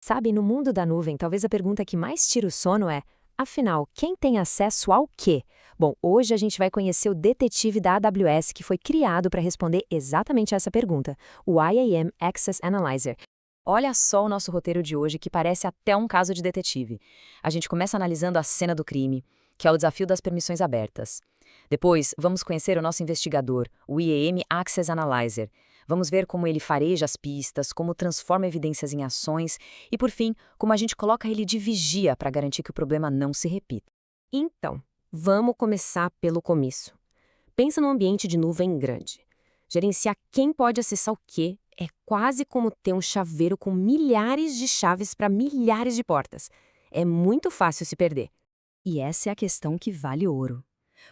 Sabe, no mundo da nuvem, talvez a pergunta que mais tira o sono é: afinal, quem tem acesso ao quê? Bom, hoje a gente vai conhecer o detetive da AWS que foi criado para responder exatamente essa pergunta, o IAM Access Analyzer. Olha só o nosso roteiro de hoje, que parece até um caso de detetive. A gente começa analisando a cena do crime, que é o desafio das permissões abertas. Depois, vamos conhecer o nosso investigador, o IAM Access Analyzer. Vamos ver como ele fareja as pistas, como transforma evidências em ações e, por fim, como a gente coloca ele de vigia para garantir que o problema não se repita. Então, vamos começar pelo começo. Pensa num ambiente de nuvem grande. Gerenciar quem pode acessar o quê é quase como ter um chaveiro com milhares de chaves para milhares de portas. É muito fácil se perder. E essa é a questão que vale ouro.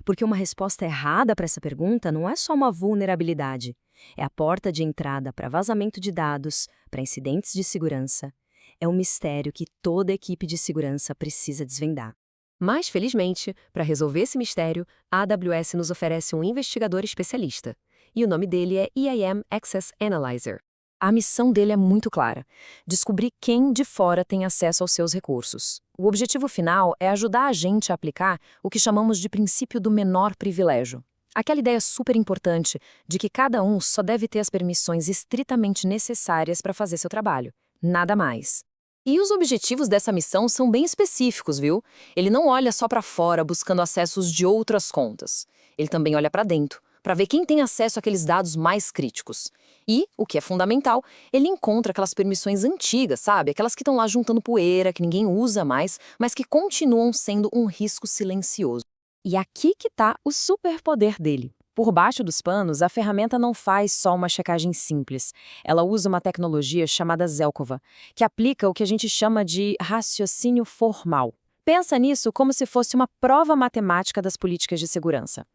Porque uma resposta errada para essa pergunta não é só uma vulnerabilidade. É a porta de entrada para vazamento de dados, para incidentes de segurança. É um mistério que toda equipe de segurança precisa desvendar. Mas, felizmente, para resolver esse mistério, a AWS nos oferece um investigador especialista. E o nome dele é IAM Access Analyzer. A missão dele é muito clara: descobrir quem de fora tem acesso aos seus recursos. O objetivo final é ajudar a gente a aplicar o que chamamos de princípio do menor privilégio. Aquela ideia super importante de que cada um só deve ter as permissões estritamente necessárias para fazer seu trabalho. Nada mais. E os objetivos dessa missão são bem específicos, viu? Ele não olha só para fora buscando acessos de outras contas. Ele também olha para dentro, para ver quem tem acesso àqueles dados mais críticos. E, o que é fundamental, ele encontra aquelas permissões antigas, sabe? Aquelas que estão lá juntando poeira, que ninguém usa mais, mas que continuam sendo um risco silencioso. E aqui que está o superpoder dele. Por baixo dos panos, a ferramenta não faz só uma checagem simples. Ela usa uma tecnologia chamada Zelkova, que aplica o que a gente chama de raciocínio formal. Pensa nisso como se fosse uma prova matemática das políticas de segurança.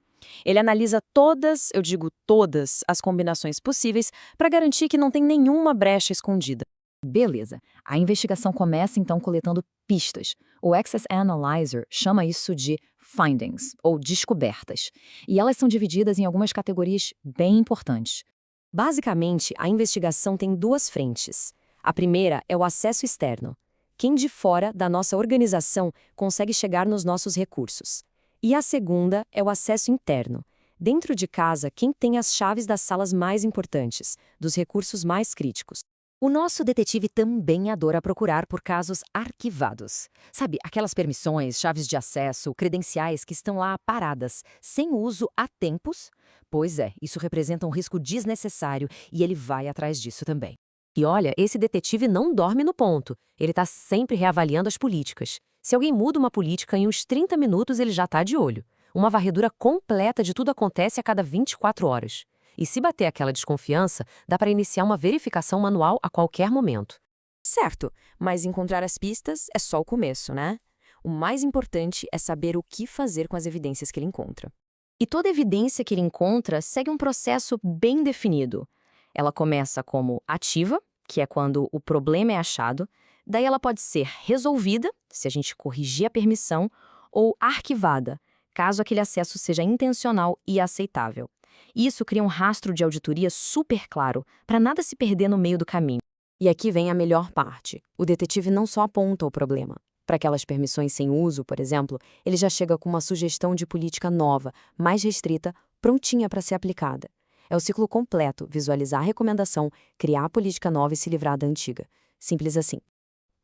Ele analisa todas, eu digo todas, as combinações possíveis para garantir que não tem nenhuma brecha escondida. Beleza. A investigação começa então coletando pistas. O Access Analyzer chama isso de findings, ou descobertas. E elas são divididas em algumas categorias bem importantes. Basicamente, a investigação tem duas frentes. A primeira é o acesso externo. Quem de fora da nossa organização consegue chegar nos nossos recursos. E a segunda é o acesso interno. Dentro de casa, quem tem as chaves das salas mais importantes, dos recursos mais críticos. O nosso detetive também adora procurar por casos arquivados. Sabe, aquelas permissões, chaves de acesso, credenciais que estão lá paradas, sem uso há tempos? Pois é, isso representa um risco desnecessário e ele vai atrás disso também. E olha, esse detetive não dorme no ponto. Ele está sempre reavaliando as políticas. Se alguém muda uma política, em uns 30 minutos ele já está de olho. Uma varredura completa de tudo acontece a cada 24 horas. E se bater aquela desconfiança, dá para iniciar uma verificação manual a qualquer momento. Certo, mas encontrar as pistas é só o começo, né? O mais importante é saber o que fazer com as evidências que ele encontra. E toda evidência que ele encontra segue um processo bem definido. Ela começa como ativa, que é quando o problema é achado, daí ela pode ser resolvida, se a gente corrigir a permissão, ou arquivada, caso aquele acesso seja intencional e aceitável. Isso cria um rastro de auditoria super claro, para nada se perder no meio do caminho. E aqui vem a melhor parte. O detetive não só aponta o problema. Para aquelas permissões sem uso, por exemplo, ele já chega com uma sugestão de política nova, mais restrita, prontinha para ser aplicada. É o ciclo completo: visualizar a recomendação, criar a política nova e se livrar da antiga. Simples assim.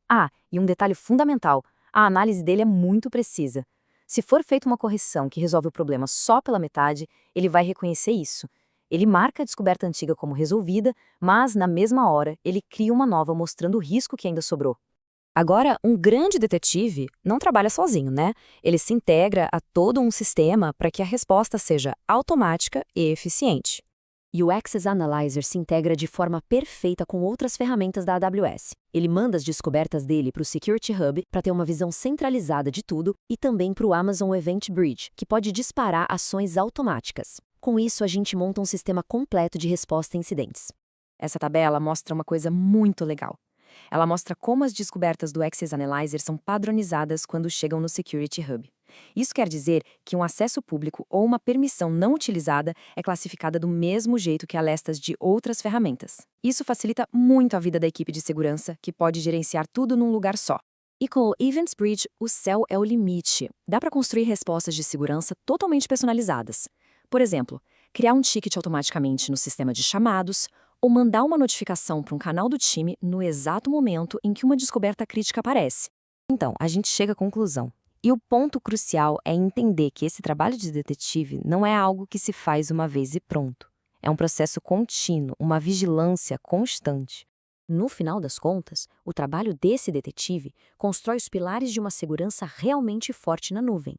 Ah, e um detalhe fundamental: a análise dele é muito precisa. Se for feita uma correção que resolve o problema só pela metade, ele vai reconhecer isso. Ele marca a descoberta antiga como resolvida, mas, na mesma hora, ele cria uma nova mostrando o risco que ainda sobrou. Agora, um grande detetive não trabalha sozinho, né? Ele se integra a todo um sistema para que a resposta seja automática e eficiente. E o Access Analyzer se integra de forma perfeita com outras ferramentas da AWS. Ele manda as descobertas dele para o Security Hub para ter uma visão centralizada de tudo e também para o Amazon Event Bridge, que pode disparar ações automáticas. Com isso, a gente monta um sistema completo de resposta a incidentes. Essa tabela mostra uma coisa muito legal. Ela mostra como as descobertas do Access Analyzer são padronizadas quando chegam no Security Hub. Isso quer dizer que um acesso público ou uma permissão não utilizada é classificada do mesmo jeito que alertas de outras ferramentas. Isso facilita muito a vida da equipe de segurança, que pode gerenciar tudo num lugar só. E com o Events Bridge, o céu é o limite. Dá para construir respostas de segurança totalmente personalizadas. Por exemplo, criar um ticket automaticamente no sistema de chamados ou mandar uma notificação para um canal do time no exato momento em que uma descoberta crítica aparece. Então, a gente chega à conclusão. E o ponto crucial é entender que esse trabalho de detetive não é algo que se faz uma vez e pronto. É um processo contínuo, uma vigilância constante. No final das contas, o trabalho desse detetive constrói os pilares de uma segurança realmente forte na nuvem.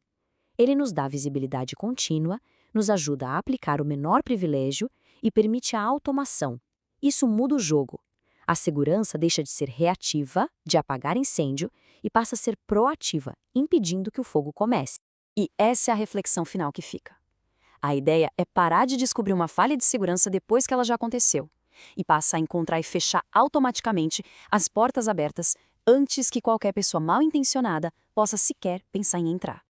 Ele nos dá visibilidade contínua, nos ajuda a aplicar o menor privilégio e permite a automação. Isso muda o jogo. A segurança deixa de ser reativa, de apagar incêndio, e passa a ser proativa, impedindo que o fogo comece. E essa é a reflexão final que fica. A ideia é parar de descobrir uma falha de segurança depois que ela já aconteceu, e passar a encontrar e fechar automaticamente as portas abertas antes que qualquer pessoa mal intencionada possa sequer pensar em entrar.